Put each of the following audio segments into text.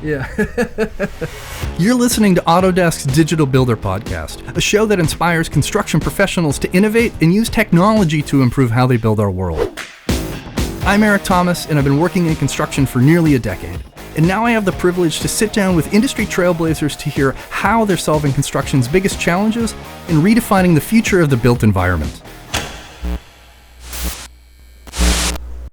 Yeah. You're listening to Autodesk's Digital Builder Podcast, a show that inspires construction professionals to innovate and use technology to improve how they build our world. I'm Eric Thomas, and I've been working in construction for nearly a decade. And now I have the privilege to sit down with industry trailblazers to hear how they're solving construction's biggest challenges and redefining the future of the built environment.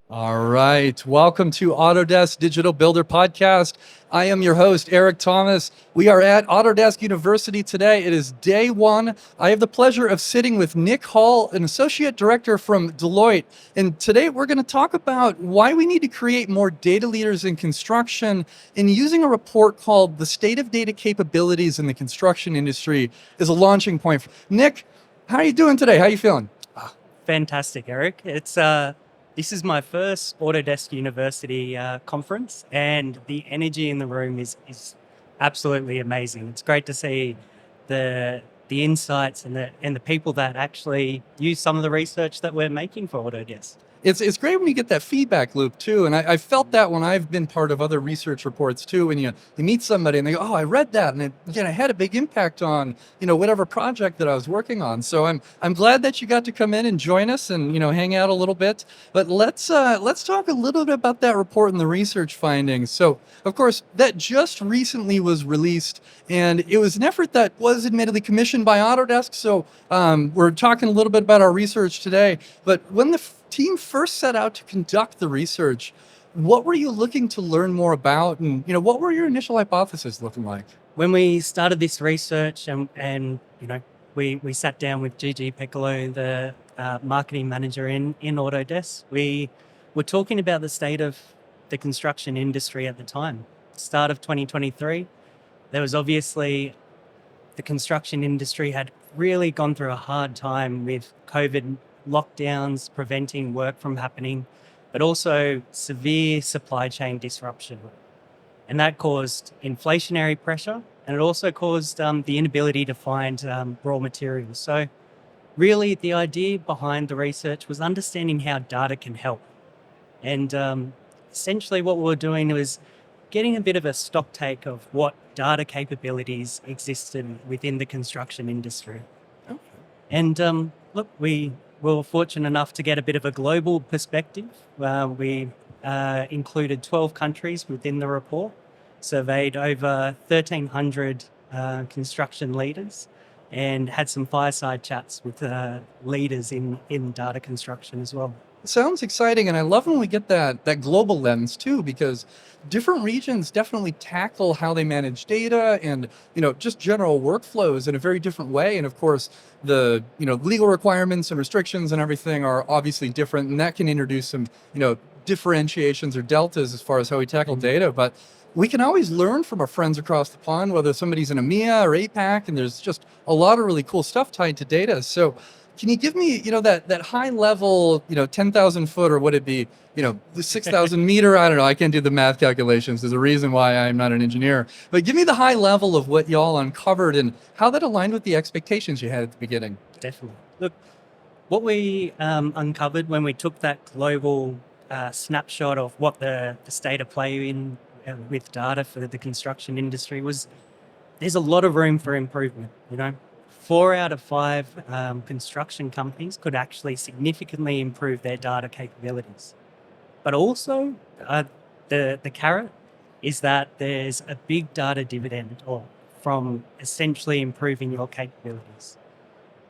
All right, welcome to Autodesk Digital Builder Podcast. I am your host, Eric Thomas. We are at Autodesk University today. It is day one. I have the pleasure of sitting with Nick Hall, an associate director from Deloitte. And today we're going to talk about why we need to create more data leaders in construction, and using a report called The State of Data Capabilities in the Construction Industry as a launching point. Nick, how are you doing today? How are you feeling? Fantastic, Eric. This is my first Autodesk University conference, and the energy in the room is absolutely amazing. It's great to see the insights and the people that actually use some of the research that we're making for Autodesk. It's great when you get that feedback loop too, and I felt that when I've been part of other research reports too. When you meet somebody and they go, "Oh, I read that, and it had a big impact on whatever project that I was working on." So I'm glad that you got to come in and join us and hang out a little bit. But let's talk a little bit about that report and the research findings. So of course that just recently was released, and it was an effort that was admittedly commissioned by Autodesk. So we're talking a little bit about our research today. But when the team first set out to conduct the research, what were you looking to learn more about, and what were your initial hypotheses looking like? When we started this research, and we sat down with Gigi Piccolo, the marketing manager in Autodesk, we were talking about the state of the construction industry at the time. Start of 2023, there was obviously the construction industry had really gone through a hard time with COVID lockdowns preventing work from happening, but also severe supply chain disruption. And that caused inflationary pressure, and it also caused the inability to find raw materials. So really the idea behind the research was understanding how data can help. And essentially what we were doing was getting a bit of a stock take of what data capabilities existed within the construction industry. Okay. And look, we were fortunate enough to get a bit of a global perspective. We included 12 countries within the report, surveyed over 1,300 construction leaders, and had some fireside chats with leaders in data construction as well. Sounds exciting, and I love when we get that global lens too, because different regions definitely tackle how they manage data and just general workflows in a very different way. And of course, the legal requirements and restrictions and everything are obviously different, and that can introduce some differentiations or deltas as far as how we tackle data. But we can always learn from our friends across the pond, whether somebody's in EMEA or APAC, and there's just a lot of really cool stuff tied to data. So can you give me, that high level, 10,000 foot, or would it be, the 6,000 meter? I don't know. I can't do the math calculations. There's a reason why I'm not an engineer. But give me the high level of what y'all uncovered and how that aligned with the expectations you had at the beginning. Definitely. Look, what we uncovered when we took that global snapshot of what the state of play in with data for the construction industry was, there's a lot of room for improvement. 4 out of 5 construction companies could actually significantly improve their data capabilities. But also, the carrot is that there's a big data dividend from essentially improving your capabilities.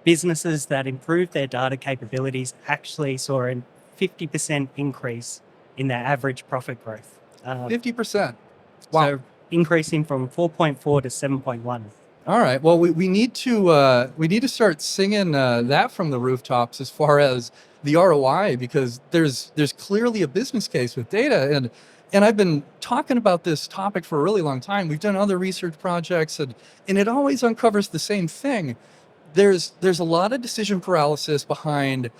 Businesses that improve their data capabilities actually saw a 50% increase in their average profit growth. 50%. Wow. So increasing from 4.4 to 7.1. All right. Well, we need to start singing that from the rooftops as far as the ROI, because there's clearly a business case with data, and I've been talking about this topic for a really long time. We've done other research projects, and it always uncovers the same thing. There's a lot of decision paralysis behind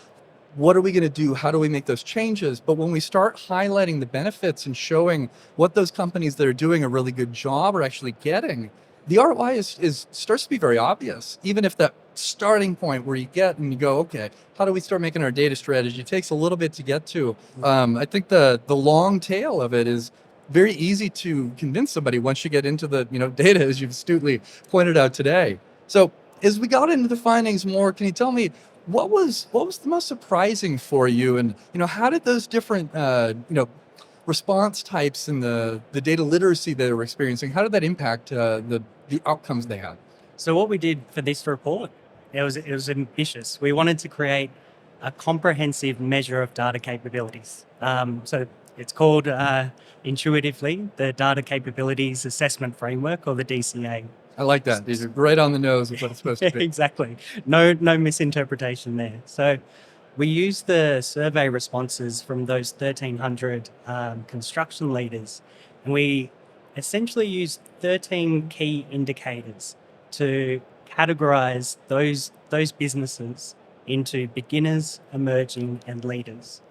what are we going to do? How do we make those changes? But when we start highlighting the benefits and showing what those companies that are doing a really good job are actually getting, the ROI is starts to be very obvious. Even if that starting point where you get and you go, okay, how do we start making our data strategy? It takes a little bit to get to. I think the long tail of it is very easy to convince somebody once you get into the data, as you've astutely pointed out today. So as we got into the findings more, can you tell me what was the most surprising for you, and how did those different response types and the data literacy they were experiencing, how did that impact the outcomes they had? So what we did for this report, it was ambitious. We wanted to create a comprehensive measure of data capabilities. So it's called intuitively the Data Capabilities Assessment Framework, or the DCA. I like that. These are right on the nose with what it's supposed to be. Exactly. No misinterpretation there. So we used the survey responses from those 1,300 construction leaders, and we essentially used 13 key indicators to categorize those businesses into beginners, emerging, and leaders.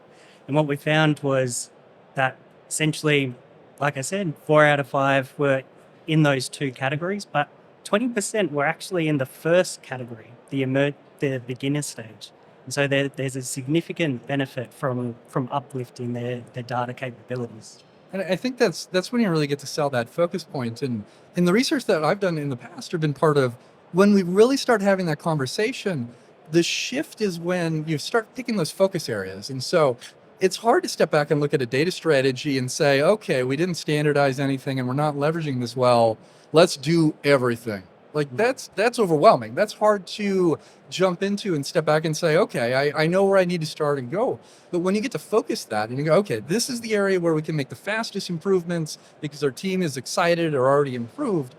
And what we found was that essentially, like I said, 4 out of 5 were in those two categories, but 20% were actually in the first category, the beginner stage. And so there's a significant benefit from uplifting their data capabilities. And I think that's when you really get to sell that focus point. And in the research that I've done in the past or been part of, when we really start having that conversation, the shift is when you start picking those focus areas. And so it's hard to step back and look at a data strategy and say, okay, we didn't standardize anything and we're not leveraging this well. Let's do everything. Like that's overwhelming. That's hard to jump into and step back and say, okay, I know where I need to start and go. But when you get to focus that and you go, okay, this is the area where we can make the fastest improvements because our team is excited or already improved,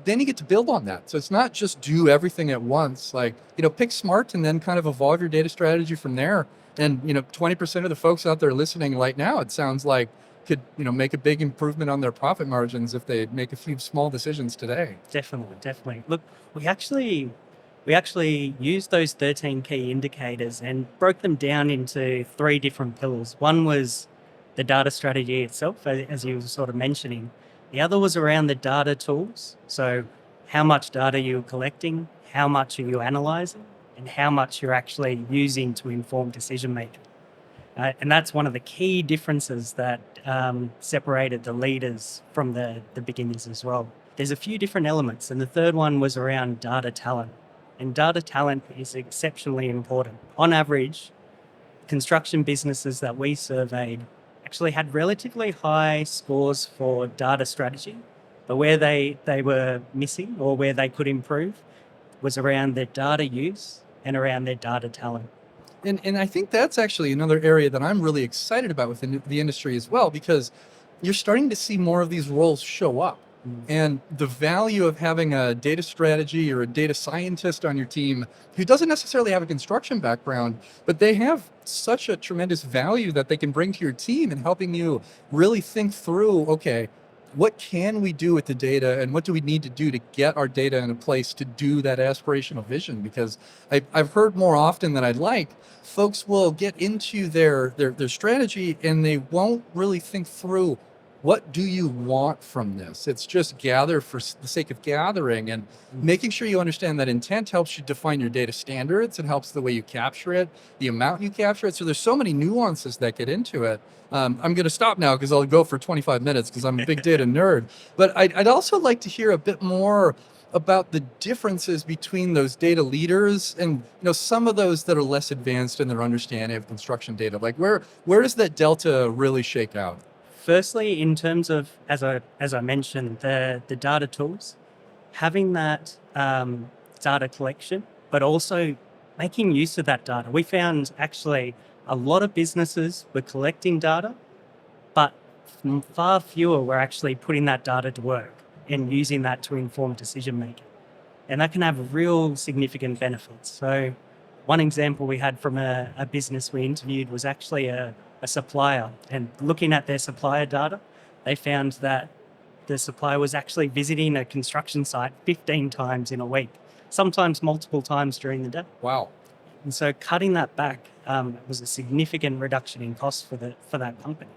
then you get to build on that. So it's not just do everything at once. Like, pick smart and then kind of evolve your data strategy from there. And, 20% of the folks out there listening right now, it sounds like could, make a big improvement on their profit margins if they make a few small decisions today. Definitely. Look, we actually used those 13 key indicators and broke them down into 3 different pillars. One was the data strategy itself, as you were sort of mentioning. The other was around the data tools. So how much data you're collecting, how much are you analyzing, and how much you're actually using to inform decision making. And that's one of the key differences that separated the leaders from the beginners as well. There's a few different elements, and the third one was around data talent. And data talent is exceptionally important. On average, construction businesses that we surveyed actually had relatively high scores for data strategy, but where they were missing or where they could improve was around their data use and around their data talent. And I think that's actually another area that I'm really excited about within the industry as well, because you're starting to see more of these roles show up. And the value of having a data strategy or a data scientist on your team who doesn't necessarily have a construction background, but they have such a tremendous value that they can bring to your team in helping you really think through, okay, what can we do with the data and what do we need to do to get our data in a place to do that aspirational vision? Because I've heard more often than I'd like, folks will get into their strategy and they won't really think through, what do you want from this? It's just gather for the sake of gathering, and making sure you understand that intent helps you define your data standards. It helps the way you capture it, the amount you capture it. So there's so many nuances that get into it. I'm going to stop now because I'll go for 25 minutes because I'm a big data nerd. But I'd also like to hear a bit more about the differences between those data leaders and some of those that are less advanced in their understanding of construction data. Like where does that delta really shake out? Firstly, in terms of, as I mentioned, the data tools, having that data collection, but also making use of that data. We found actually a lot of businesses were collecting data, but far fewer were actually putting that data to work and using that to inform decision making. And that can have real significant benefits. So one example we had from a business we interviewed was actually a supplier, and looking at their supplier data, they found that the supplier was actually visiting a construction site 15 times in a week, sometimes multiple times during the day. Wow. And so cutting that back was a significant reduction in cost for that company.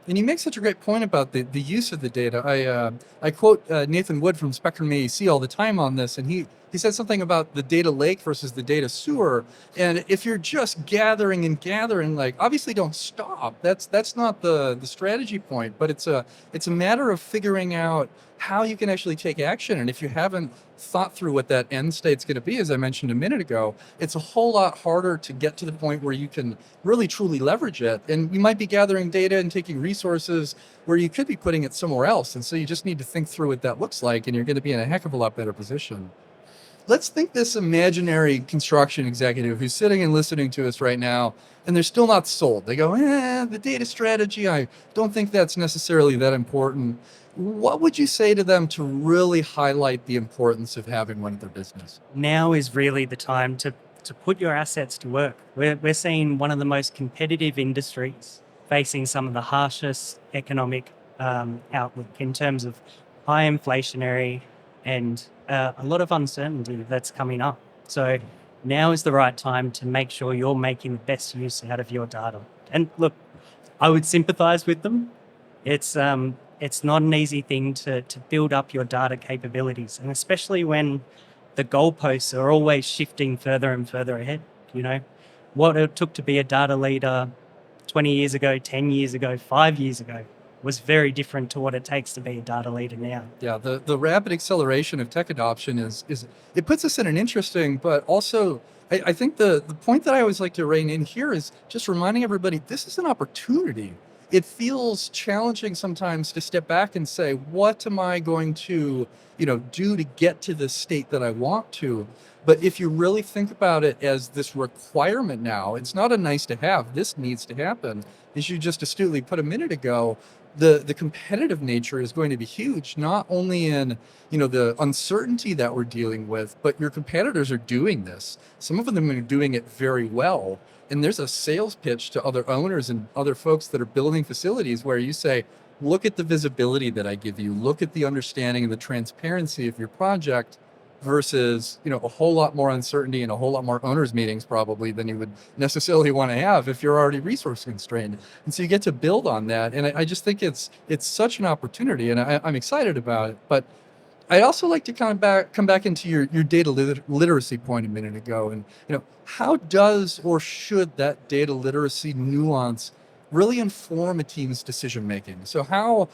And you make such a great point about the use of the data. I quote Nathan Wood from Spectrum AEC all the time on this, and he said something about the data lake versus the data sewer. And if you're just gathering and gathering, like obviously don't stop. That's not the strategy point, but it's a matter of figuring out how you can actually take action. And if you haven't thought through what that end state's going to be, as I mentioned a minute ago, it's a whole lot harder to get to the point where you can really truly leverage it. And you might be gathering data and taking resources where you could be putting it somewhere else. And so you just need to think through what that looks like, and you're going to be in a heck of a lot better position. Let's think this imaginary construction executive who's sitting and listening to us right now, and they're still not sold. They go, the data strategy, I don't think that's necessarily that important. What would you say to them to really highlight the importance of having one in their business? Now is really the time to put your assets to work. We're seeing one of the most competitive industries facing some of the harshest economic outlook in terms of high inflationary and a lot of uncertainty that's coming up. So now is the right time to make sure you're making the best use out of your data. And look, I would sympathize with them. It's not an easy thing to build up your data capabilities, and especially when the goalposts are always shifting further and further ahead. You know, what it took to be a data leader 20 years ago, 10 years ago, 5 years ago was very different to what it takes to be a data leader now. Yeah, the rapid acceleration of tech adoption is it puts us in an interesting, but also I think the point that I always like to rein in here is just reminding everybody this is an opportunity. It feels challenging sometimes to step back and say, what am I going to, do to get to the state that I want to? But if you really think about it as this requirement now, it's not a nice to have. This needs to happen. As you just astutely put a minute ago, the competitive nature is going to be huge, not only in the uncertainty that we're dealing with, but your competitors are doing this. Some of them are doing it very well. And there's a sales pitch to other owners and other folks that are building facilities where you say, look at the visibility that I give you, look at the understanding and the transparency of your project versus, a whole lot more uncertainty and a whole lot more owners meetings probably than you would necessarily want to have if you're already resource constrained. And so you get to build on that. And I just think it's such an opportunity, and I'm excited about it. But I'd also like to come back into your data literacy point a minute ago, and how does or should that data literacy nuance really inform a team's decision making? So how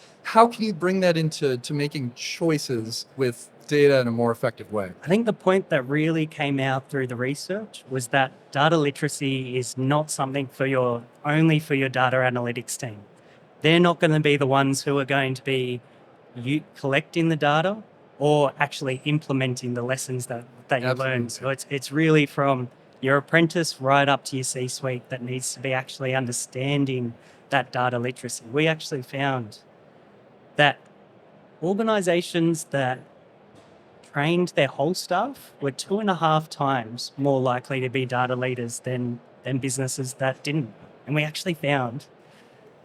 can you bring that into making choices with data in a more effective way? I think the point that really came out through the research was that data literacy is not something only for your data analytics team. They're not going to be the ones who are going to be collecting the data or actually implementing the lessons that you learn. So it's really from your apprentice right up to your C-suite that needs to be actually understanding that data literacy. We actually found that organizations that trained their whole staff were 2.5 times more likely to be data leaders than businesses that didn't. And we actually found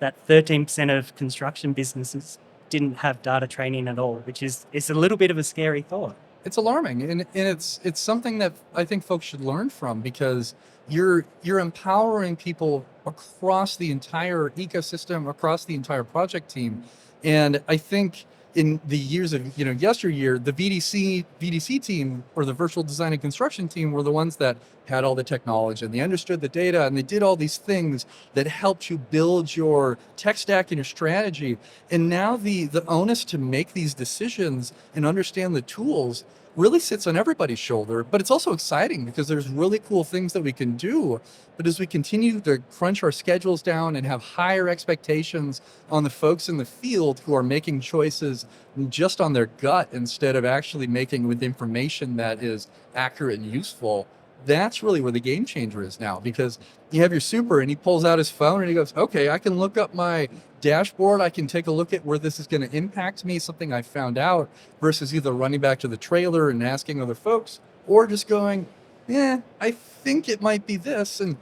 that 13% of construction businesses didn't have data training at all, which is a little bit of a scary thought. It's alarming, and it's something that I think folks should learn from, because you're empowering people across the entire ecosystem, across the entire project team. And I think in the years of yesteryear, the VDC team, or the virtual design and construction team, were the ones that had all the technology and they understood the data and they did all these things that helped you build your tech stack and your strategy. And now the onus to make these decisions and understand the tools really sits on everybody's shoulder. But it's also exciting because there's really cool things that we can do. But as we continue to crunch our schedules down and have higher expectations on the folks in the field who are making choices just on their gut instead of actually making with information that is accurate and useful, that's really where the game changer is now. Because you have your super and he pulls out his phone and he goes, okay, I can look up my dashboard. I can take a look at where this is going to impact me, something I found out, versus either running back to the trailer and asking other folks, or just going, I think it might be this. And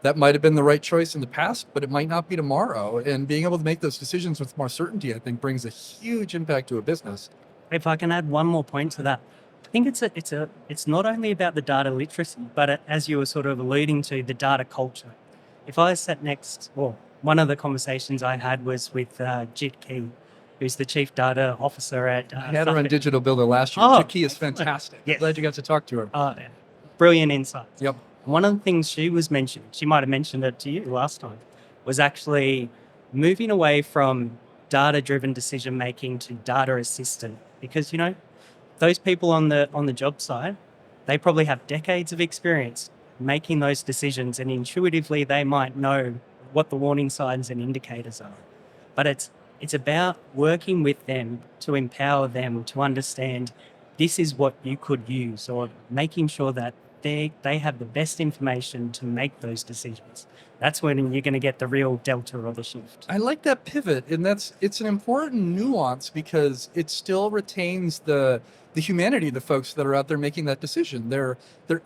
that might have been the right choice in the past, but it might not be tomorrow. And being able to make those decisions with more certainty, I think, brings a huge impact to a business. If I can add one more point to that, I think it's not only about the data literacy, but as you were sort of alluding to, the data culture. If I sat next, or one of the conversations I had was with Jit Key, who's the Chief Data Officer at I had her on Suffolk. Digital Builder last year. Oh, Jackie is excellent. fantastic. Yes. Glad you got to talk to her. Yeah. Brilliant insights. Yep. One of the things she was mentioning, she might have mentioned it to you last time, was actually moving away from data-driven decision making to data assistant, because those people on the job site, they probably have decades of experience making those decisions, and intuitively they might know what the warning signs and indicators are. But it's about working with them to empower them to understand this is what you could use, or making sure that they have the best information to make those decisions. That's when you're going to get the real delta or the shift. I like that pivot, and it's an important nuance because it still retains the humanity of the folks that are out there making that decision. They're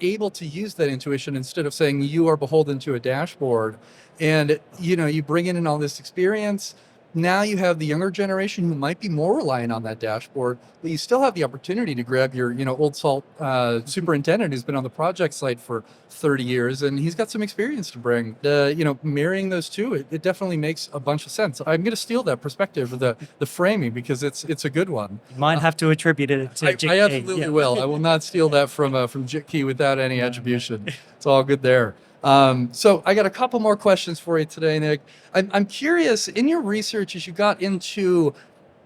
able to use that intuition instead of saying you are beholden to a dashboard. And you bring in all this experience. Now you have the younger generation who might be more reliant on that dashboard, but you still have the opportunity to grab your old salt superintendent who's been on the project site for 30 years and he's got some experience to bring. Marrying those two, it definitely makes a bunch of sense. I'm going to steal that perspective of the framing because it's a good one. You might have to attribute it to Jit I Key. absolutely will. I will not steal that from Jit Key without any attribution. It's all good there. So I got a couple more questions for you today, Nick. I'm curious, in your research, as you got into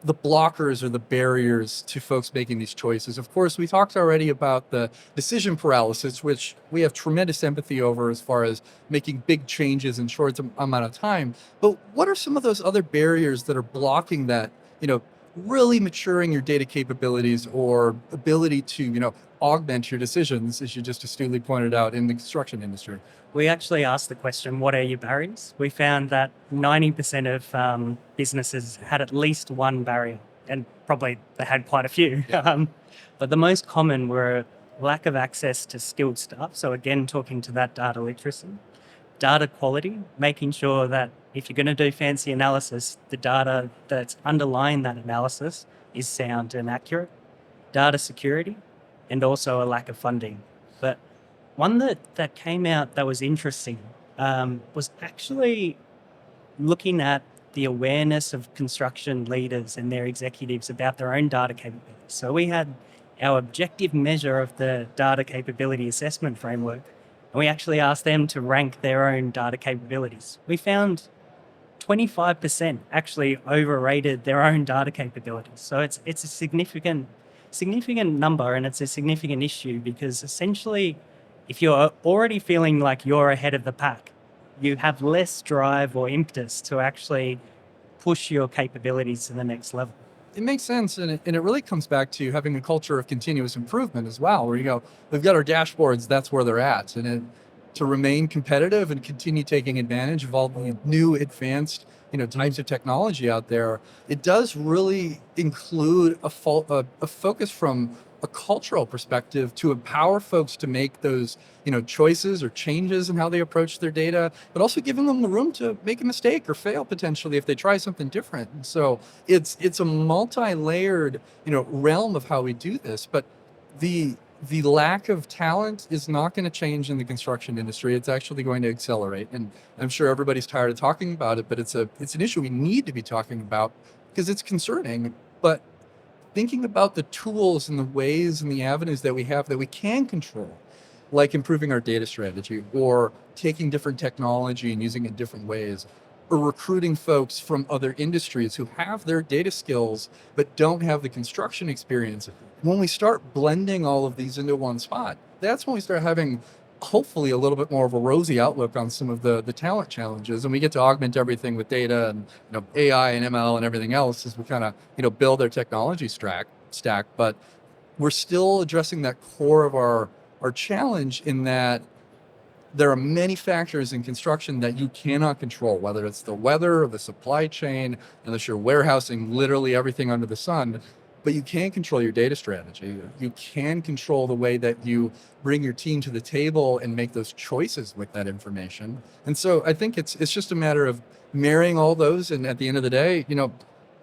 the blockers or the barriers to folks making these choices. Of course, we talked already about the decision paralysis, which we have tremendous empathy over as far as making big changes in short amount of time. But what are some of those other barriers that are blocking that, really maturing your data capabilities or ability to, augment your decisions, as you just astutely pointed out in the construction industry? We actually asked the question, what are your barriers? We found that 90% of businesses had at least one barrier, and probably they had quite a few. But the most common were lack of access to skilled staff. So again, talking to that data literacy, data quality, making sure that if you're going to do fancy analysis, the data that's underlying that analysis is sound and accurate, data security, and also a lack of funding. But one that came out that was interesting was actually looking at the awareness of construction leaders and their executives about their own data capabilities. So we had our objective measure of the data capability assessment framework, and we actually asked them to rank their own data capabilities. We found 25% actually overrated their own data capabilities. So it's a significant number, and it's a significant issue because essentially, if you're already feeling like you're ahead of the pack, you have less drive or impetus to actually push your capabilities to the next level. It makes sense, and it really comes back to having a culture of continuous improvement as well, where we've got our dashboards, that's where they're at, and to remain competitive and continue taking advantage of all the new advanced types of technology out there, it does really include a focus from a cultural perspective to empower folks to make those choices or changes in how they approach their data, but also giving them the room to make a mistake or fail potentially if they try something different. And so it's a multi-layered realm of how we do this, but the lack of talent is not going to change in the construction industry. It's actually going to accelerate. And I'm sure everybody's tired of talking about it, but it's an issue we need to be talking about because it's concerning. But thinking about the tools and the ways and the avenues that we have that we can control, like improving our data strategy or taking different technology and using it in different ways, or recruiting folks from other industries who have their data skills but don't have the construction experience. When we start blending all of these into one spot, that's when we start having hopefully a little bit more of a rosy outlook on some of the talent challenges, and we get to augment everything with data and AI and ML and everything else as we kind of build our technology stack. But we're still addressing that core of our challenge in that there are many factors in construction that you cannot control, whether it's the weather or the supply chain, unless you're warehousing literally everything under the sun. But you can control your data strategy. You can control the way that you bring your team to the table and make those choices with that information. And so I think it's just a matter of marrying all those. And at the end of the day,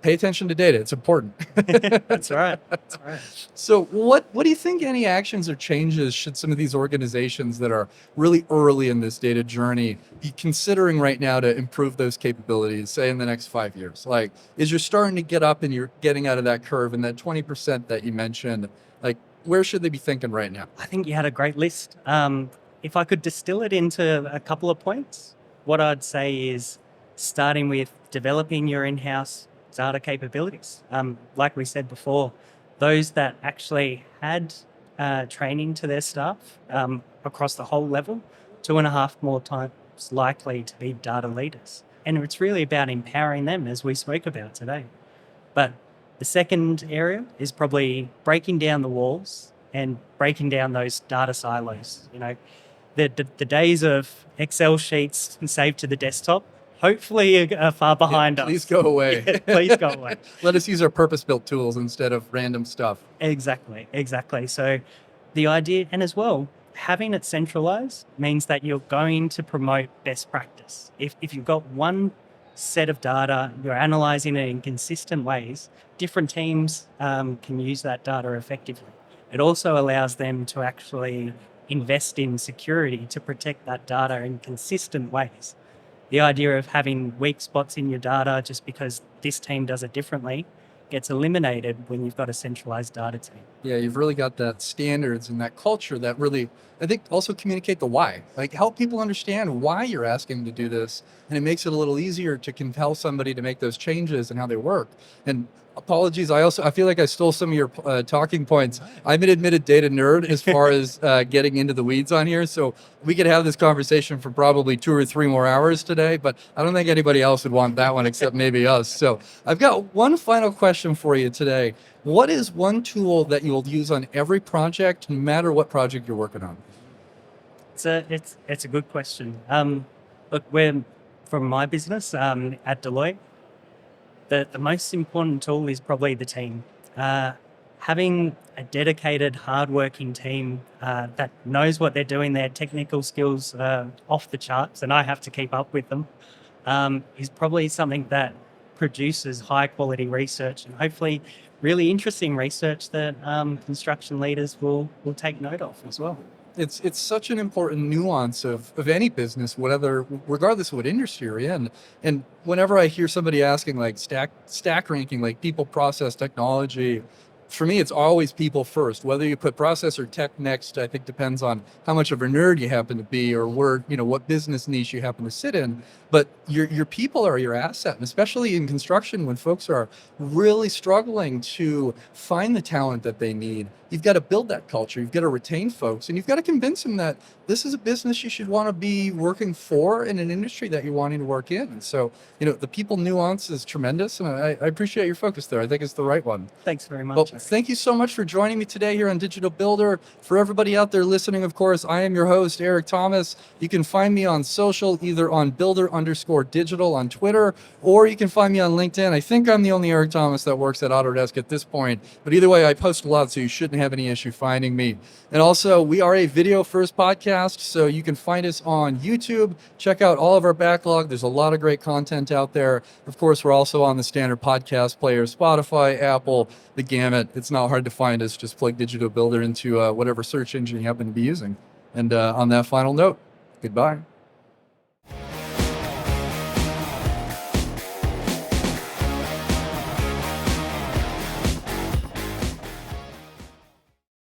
pay attention to data. It's important. That's right. That's right. So what do you think any actions or changes should some of these organizations that are really early in this data journey be considering right now to improve those capabilities, say in the next 5 years? Like, as you're starting to get up and you're getting out of that curve and that 20% that you mentioned, like, where should they be thinking right now? I think you had a great list. If I could distill it into a couple of points, what I'd say is starting with developing your in-house data capabilities. Like we said before, those that actually had training to their staff across the whole level, 2.5 more times likely to be data leaders. And it's really about empowering them, as we spoke about today. But the second area is probably breaking down the walls and breaking down those data silos. The days of Excel sheets saved to the desktop hopefully are far behind us. Please go away. Yeah, please go away. Let us use our purpose-built tools instead of random stuff. Exactly. So the idea, and as well, having it centralized means that you're going to promote best practice. If you've got one set of data, you're analyzing it in consistent ways, different teams can use that data effectively. It also allows them to actually invest in security to protect that data in consistent ways. The idea of having weak spots in your data just because this team does it differently gets eliminated when you've got a centralized data team. Yeah, you've really got that standards and that culture that really, I think, also communicate the why. Like, help people understand why you're asking them to do this, and it makes it a little easier to compel somebody to make those changes and how they work. And apologies, I feel like I stole some of your talking points. I'm an admitted data nerd as far as getting into the weeds on here, so we could have this conversation for probably 2 or 3 more hours today, but I don't think anybody else would want that one except maybe us. So I've got one final question for you today. What is one tool that you'll use on every project, no matter what project you're working on? It's a good question. Look, from my business at Deloitte, the most important tool is probably the team. Having a dedicated, hardworking team that knows what they're doing, their technical skills off the charts, and I have to keep up with them, is probably something that produces high quality research and hopefully really interesting research that construction leaders will take note of as well. It's such an important nuance of any business, whatever, regardless of what industry you're in. And whenever I hear somebody asking like stack ranking, like people, process, technology, for me, it's always people first. Whether you put process or tech next, I think depends on how much of a nerd you happen to be or where, what business niche you happen to sit in. But your people are your asset, and especially in construction when folks are really struggling to find the talent that they need. You've got to build that culture. You've got to retain folks, and you've got to convince them that this is a business you should want to be working for in an industry that you're wanting to work in. And so, the people nuance is tremendous, and I appreciate your focus there. I think it's the right one. Thanks very much. Well, thank you so much for joining me today here on Digital Builder. For everybody out there listening, of course, I am your host, Eric Thomas. You can find me on social, either on builder_digital on Twitter, or you can find me on LinkedIn. I think I'm the only Eric Thomas that works at Autodesk at this point, but either way, I post a lot, so you shouldn't have any issue finding me. And also, we are a video first podcast, so you can find us on YouTube. Check out all of our backlog. There's a lot of great content out there. Of course, we're also on the standard podcast players, Spotify, Apple, the gamut. It's not hard to find us. Just plug Digital Builder into whatever search engine you happen to be using. And on that final note, goodbye.